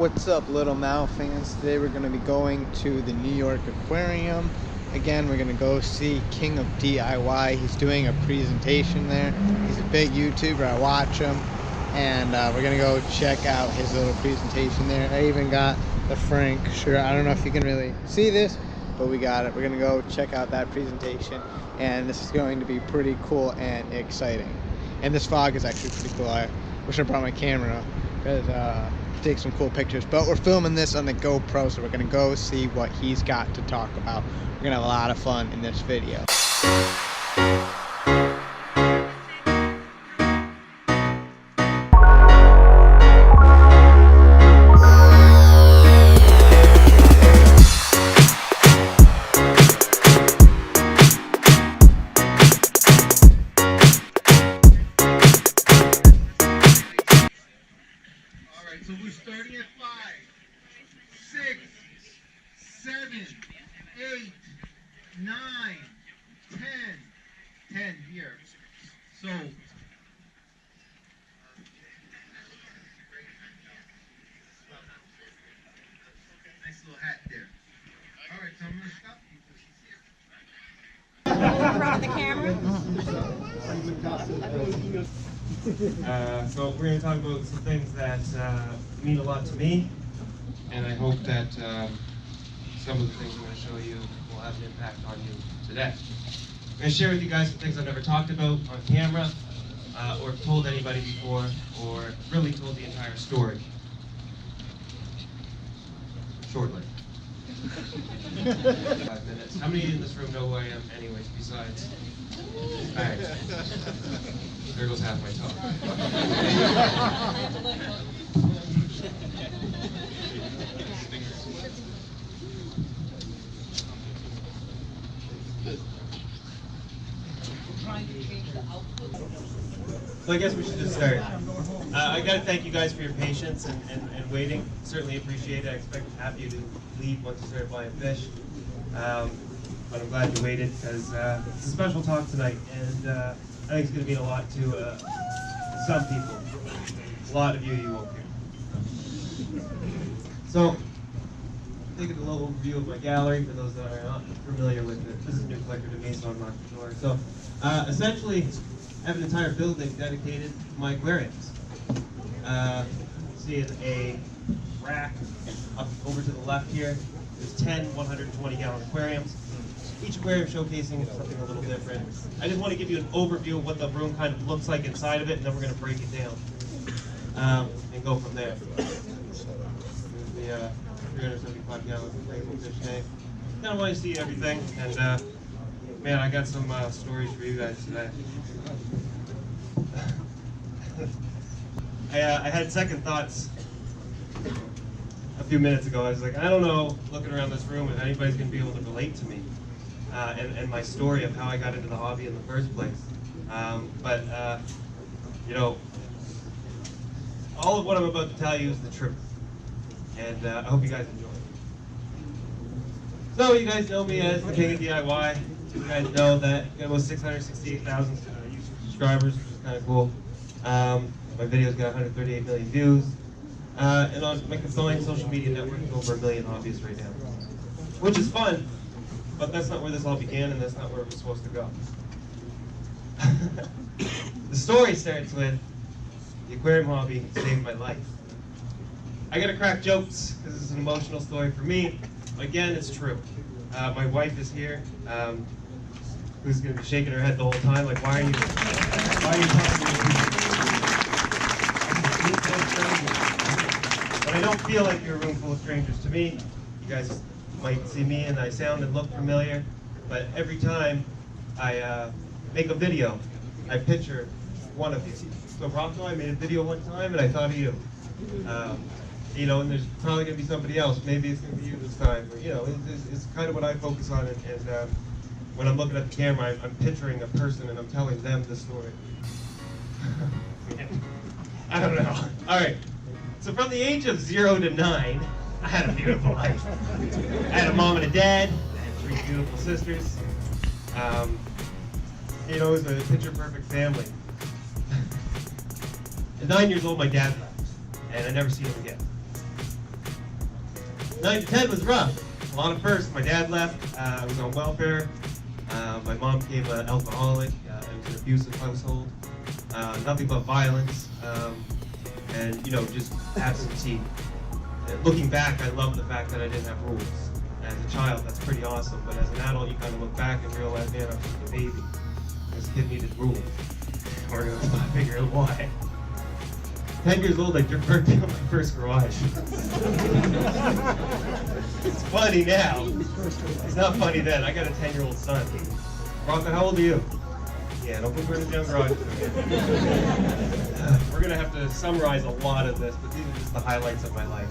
What's up, Lil Mao fans? Today we're going to be going to the New York Aquarium. Again, we're going to go see King of DIY. He's doing a presentation there. He's a big YouTuber. I watch him. And we're going to go check out his little presentation there. I even got the Frank shirt. I don't know if you can really see this, but we got it. We're going to go check out that presentation. And this is going to be pretty cool and exciting. And this fog is actually pretty cool. I wish I brought my camera because take some cool pictures, but we're filming this on the GoPro, so we're gonna go see what he's got to talk about. We're gonna have a lot of fun in this video. So we're starting at 5, 6, 7, 8, 9, 10 here. So nice little hat there. All right, so I'm gonna stop you. In front of the camera. So we're going to talk about some things that mean a lot to me, and I hope that some of the things I'm going to show you will have an impact on you today. I'm going to share with you guys some things I've never talked about on camera, or told anybody before, or really told the entire story. Shortly. 5 minutes. How many in this room know who I am anyways, besides? Alright. There goes half my talk. So I guess we should just start. I got to thank you guys for your patience and waiting. Certainly appreciate it. I expect half of you to leave once you start buying fish. But I'm glad you waited because it's a special talk tonight, and I think it's going to mean a lot to some people. A lot of you won't care. So, taking a little overview of my gallery for those that are not familiar with it. This is a new collector to me, so I'm not sure. So, essentially, I have an entire building dedicated to my aquariums. See a rack up over to the left here. There's 10 120-gallon aquariums. Each aquarium showcasing something a little different. I just want to give you an overview of what the room kind of looks like inside of it, and then we're going to break it down and go from there. There's the 375-gallon rainbow fish tank. Kind of want to see everything, and man, I got some stories for you guys today. I had second thoughts a few minutes ago. I was like, I don't know, looking around this room, if anybody's going to be able to relate to me and my story of how I got into the hobby in the first place. But you know, all of what I'm about to tell you is the truth. And I hope you guys enjoy it. So you guys know me as the King of DIY. You guys know that I got almost 668,000 YouTube subscribers, which is kind of cool. My videos got 138 million views. And on my combined social media network, over 1 million hobbyists right now. Which is fun, but that's not where this all began, and that's not where we're supposed to go. The story starts with the aquarium hobby saved my life. I gotta crack jokes, because this is an emotional story for me. Again, it's true. My wife is here, who's gonna be shaking her head the whole time, like, why are you talking to me? But I don't feel like you're a room full of strangers to me. You guys might see me and I sound and look familiar, but every time I make a video, I picture one of you. So Rocco, I made a video one time and I thought of you. You know, and there's probably going to be somebody else. Maybe it's going to be you this time. But, you know, it's kind of what I focus on. And when I'm looking at the camera, I'm picturing a person and I'm telling them the story. I don't know. All right. So from the age of 0 to 9, I had a beautiful life. I had a mom and a dad. I had 3 beautiful sisters. You know, it was a picture-perfect family. At 9 years old, my dad left, and I never seen him again. 9 to 10 was rough. A lot of firsts. My dad left. I was on welfare. My mom became an alcoholic. It was an abusive household. Nothing but violence. And, you know, just absentee. Looking back, I love the fact that I didn't have rules. As a child, that's pretty awesome. But as an adult, you kind of look back and realize, man, I was just a baby. This kid needed rules. We're going to figure out why. 10 years old, I burnt down my first garage. It's funny now. It's not funny then. I got a 10-year-old son. Rocco, how old are you? Yeah, don't put burning down garages. We're going to have to summarize a lot of this, but these are just the highlights of my life.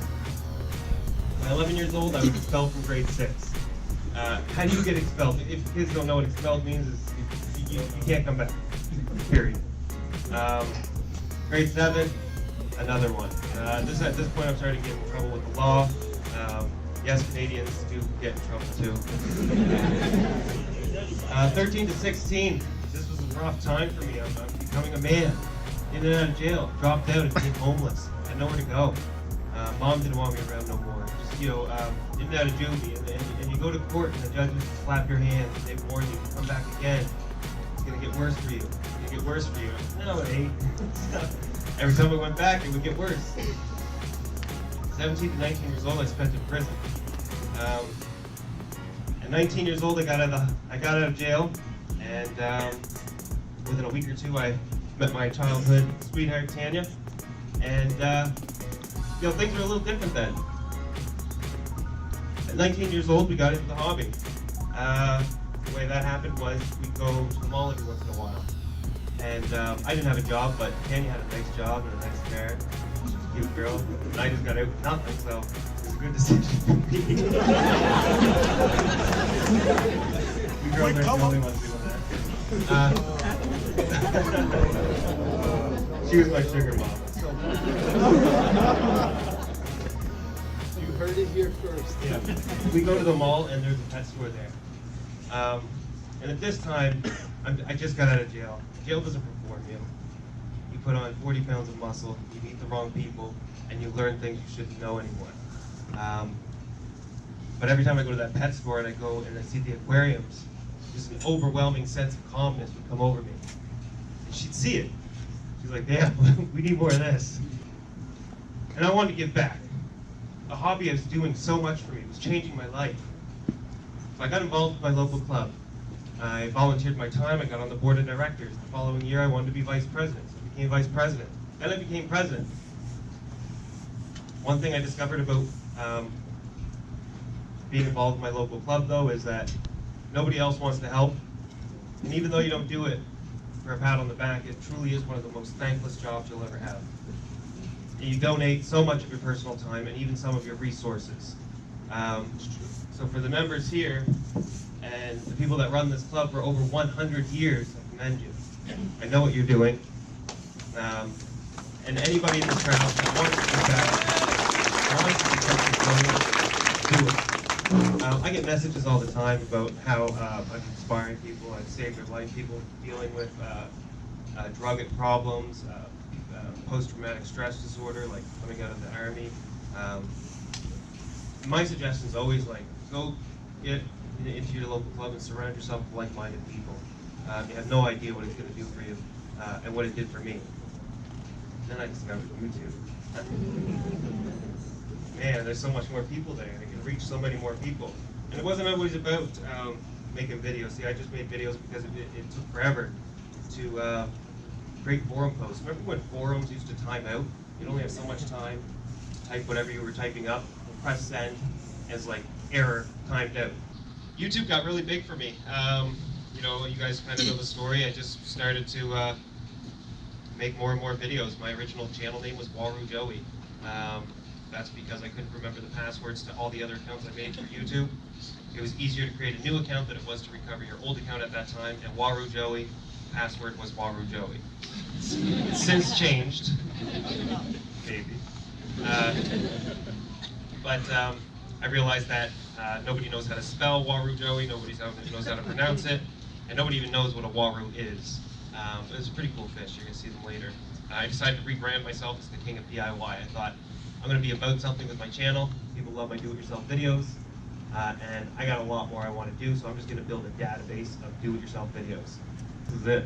At 11 years old, I was expelled from grade 6. How do you get expelled? If kids don't know what expelled means, is you can't come back, period. Grade 7, another one. At this point, I'm starting to get in trouble with the law. Yes, Canadians do get in trouble too. 13 to 16, this was a rough time for me. I'm becoming a man. In and out of jail, dropped out and became homeless. Had nowhere to go. Mom didn't want me around no more. Just, you know, in and out of juvie. And you go to court and the judges slap your hands and they warn you, come back again. It's going to get worse for you. It's going to get worse for you. No, it ain't. Every time I went back, it would get worse. 17 to 19 years old, I spent in prison. At 19 years old, I got out of jail, and within a week or two, I met my childhood sweetheart, Tanya, and you know, things were a little different then. At 19 years old, we got into the hobby. The way that happened was we'd go to the mall every once in a while. And I didn't have a job, but Tanya had a nice job and a nice car. She was a cute girl. And I just got out with nothing, so it was a good decision for me. You girls aren't the only ones doing that. She was my sugar mama. You heard it here first. Yeah. We go to the mall and there's a pet store there. And at this time, I just got out of jail. Jail doesn't perform you. You put on 40 pounds of muscle, you meet the wrong people, and you learn things you shouldn't know anymore. But every time I go to that pet store and I go and I see the aquariums, just an overwhelming sense of calmness would come over me. And she'd see it. She's like, damn, we need more of this. And I wanted to give back. A hobby I was doing so much for me, it was changing my life. So I got involved with my local club. I volunteered my time, I got on the board of directors. The following year I wanted to be vice president, so I became vice president. Then I became president. One thing I discovered about being involved with my local club though is that nobody else wants to help. And even though you don't do it for a pat on the back, it truly is one of the most thankless jobs you'll ever have. You donate so much of your personal time and even some of your resources. So for the members here, and the people that run this club for over 100 years, I commend you. I know what you're doing. And anybody in this crowd that wants to give back, wants to do something, do it. I get messages all the time about how I'm inspiring people, I've saved their life, people dealing with drug problems, post-traumatic stress disorder, like coming out of the army. My suggestion is always like, go get into your local club and surround yourself with like-minded people. You have no idea what it's going to do for you and what it did for me. Then I discovered YouTube. Man, there's so much more people there. I can reach so many more people. And it wasn't always about making videos. See, I just made videos because it took forever to create forum posts. Remember when forums used to time out? You'd only have so much time to type whatever you were typing up, press send, and it's like error, timed out. YouTube got really big for me. You know, you guys kind of know the story. I just started to make more and more videos. My original channel name was Waru Joey. That's because I couldn't remember the passwords to all the other accounts I made for YouTube. It was easier to create a new account than it was to recover your old account at that time, and Waru Joey, password was Waru Joey. It's since changed, maybe. But I realized that nobody knows how to spell Waru Joey, nobody knows how to pronounce it, and nobody even knows what a Waru is. It's a pretty cool fish, you're going to see them later. I decided to rebrand myself as the King of DIY. I thought, I'm going to be about something with my channel. People love my do-it-yourself videos, and I got a lot more I want to do, so I'm just going to build a database of do-it-yourself videos. This is it.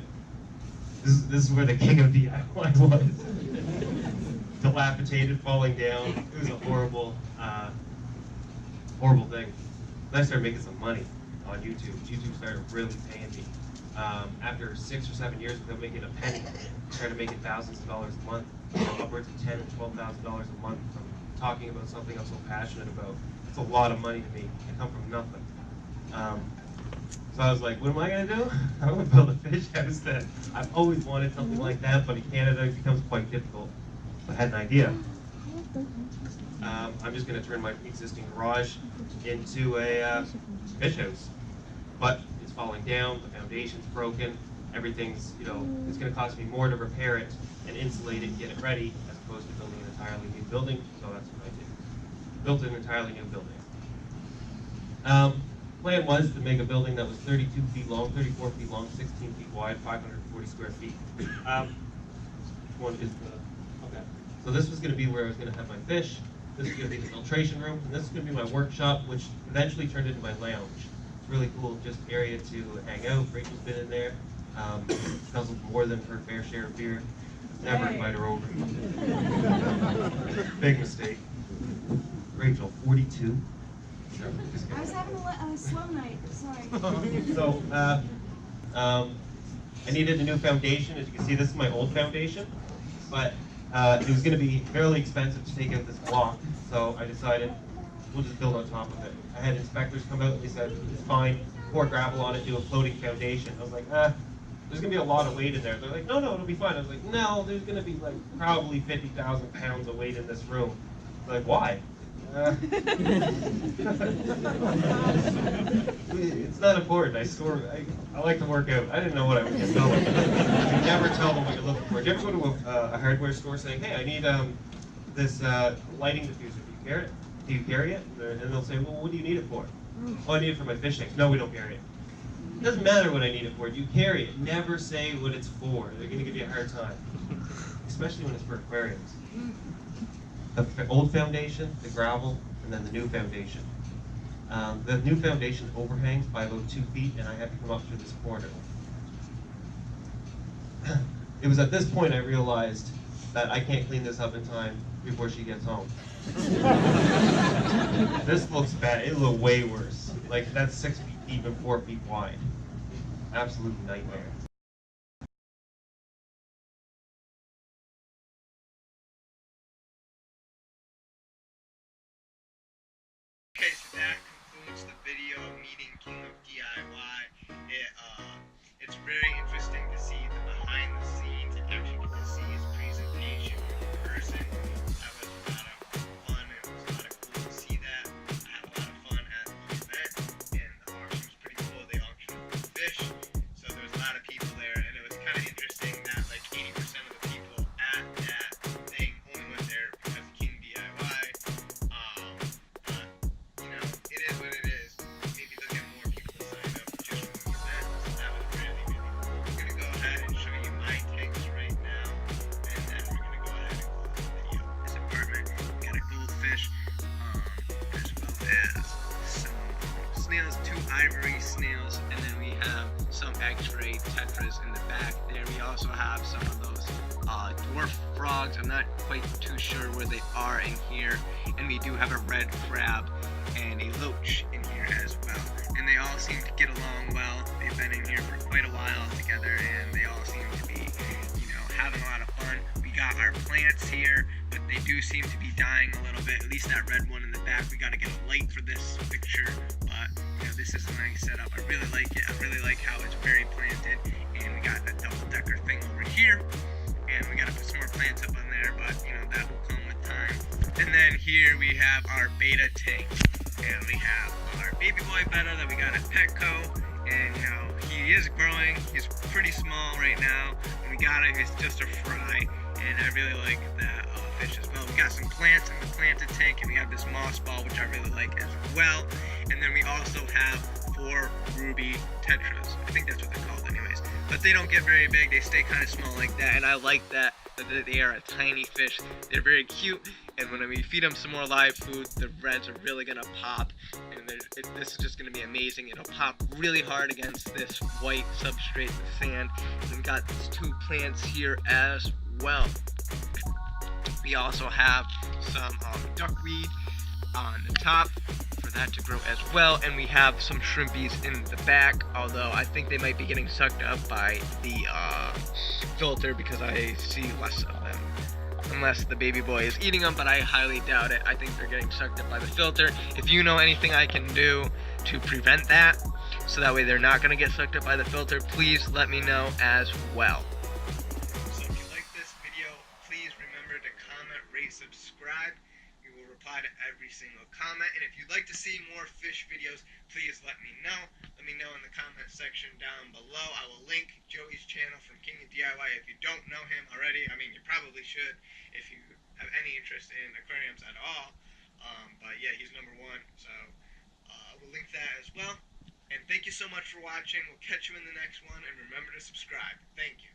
This is where the king of DIY was. Dilapidated, falling down. It was a horrible, horrible thing. Then I started making some money on YouTube. YouTube started really paying me. After 6 or 7 years without making a penny, I started making thousands of dollars a month, upwards of $10,000 and $12,000 a month from talking about something I'm so passionate about. It's a lot of money to me. I come from nothing. So I was like, what am I going to do? I'm going to build a fish house then. I've always wanted something like that, but in Canada it becomes quite difficult. So I had an idea. I'm just going to turn my existing garage into a fish house. But it's falling down, the foundation's broken, everything's, you know, it's going to cost me more to repair it and insulate it and get it ready as opposed to building an entirely new building. So that's what I did. Built an entirely new building. Plan was to make a building that was 32 feet long, 34 feet long, 16 feet wide, 540 square feet. One is the, okay. So this was going to be where I was going to have my fish. This is going to be the filtration room, and this is going to be my workshop, which eventually turned into my lounge. It's really cool, just area to hang out. Rachel's been in there. Guzzled more than her fair share of beer. Never invite her over. Big mistake. Rachel, 42. I was having a slow night, sorry. So, I needed a new foundation. As you can see, this is my old foundation, but it was going to be fairly expensive to take out this block, so I decided we'll just build on top of it. I had inspectors come out and they said, it's fine, pour gravel on it, do a floating foundation. I was like, there's going to be a lot of weight in there. They're like, no, it'll be fine. I was like, no, there's going to be like probably 50,000 pounds of weight in this room. They're like, why? It's not important. I like to work out. I didn't know what I was going to tell them. You never tell them what you're looking for. Do you ever go to a hardware store saying, hey, I need this lighting diffuser. Do you carry it? Do you carry it? And they'll say, well, what do you need it for? Oh, I need it for my fish tanks. No, we don't carry it. It doesn't matter what I need it for. You carry it. Never say what it's for. They're going to give you a hard time, especially when it's for aquariums. The old foundation, the gravel, and then the new foundation. The new foundation overhangs by about 2 feet, and I had to come up through this corner. It was at this point I realized that I can't clean this up in time before she gets home. This looks bad. It looks way worse. Like, that's 6 feet deep and 4 feet wide. Absolute nightmare. Okay, so that concludes the video of meeting King of DIY. It's very interesting to see the behind the scenes and actually get to see his presentation in person. That was a lot of fun. It was a lot of cool to see that. I had a lot of fun at the event, and the auction was pretty cool. They auctioned fish, so there was a lot of people there, and it was kind of interesting that like 80% of the people at that thing only went there because of King DIY. It is what it is. Maybe they'll get more people to sign up just for the event. So that was really, really cool. I'm going to go ahead and show you my tanks right now, and then we're going to go ahead and close the video. This apartment, we got a goldfish, as well as some snails, 2 ivory snails, and then we have some x-ray tetras in the back there. We also have some of those dwarf frogs. I'm not quite too sure where they are in here. And we do have a red crab and a loach in here as well. And they all seem to get along well. They've been in here for quite a while together, and they all seem to be, having a lot of fun. We got our plants here, but they do seem to be dying a little bit. At least that red one in the back. We got to get a light for this picture, but this is a nice setup. I really like it. I really like how it's very planted, and we got a double-decker thing over here. And we gotta put some more plants up on there, but that will come with time. And then here we have our beta tank, and we have our baby boy betta that we got at Petco, and he is growing. He's pretty small right now, and we got him. He's just a fry, and I really like that fish as well. We got some plants in the planted tank, and we have this moss ball, which I really like as well. And then we also have 4 ruby tetras. I think that's what they're called anyways. But they don't get very big. They stay kind of small like that, and I like that that they are a tiny fish. They're very cute, and when we feed them some more live food, the reds are really gonna pop, and this is just gonna be amazing. It'll pop really hard against this white substrate, the sand. We've got these 2 plants here as well. We also have some duckweed on the top for that to grow as well, and we have some shrimpies in the back, although I think they might be getting sucked up by the filter because I see less of them, unless the baby boy is eating them, but I highly doubt it. I think they're getting sucked up by the filter. If you know anything I can do to prevent that, so that way they're not going to get sucked up by the filter, please let me know as well. So if you like this video, please remember to comment, rate, subscribe. We will reply to every single comment, and if you'd like to see more fish videos, please let me know. Let me know in the comment section down below. I will link Joey's channel from King of DIY if you don't know him already. I mean, you probably should if you have any interest in aquariums at all. But yeah, he's #1, so we'll link that as well. And thank you so much for watching. We'll catch you in the next one, and remember to subscribe. Thank you.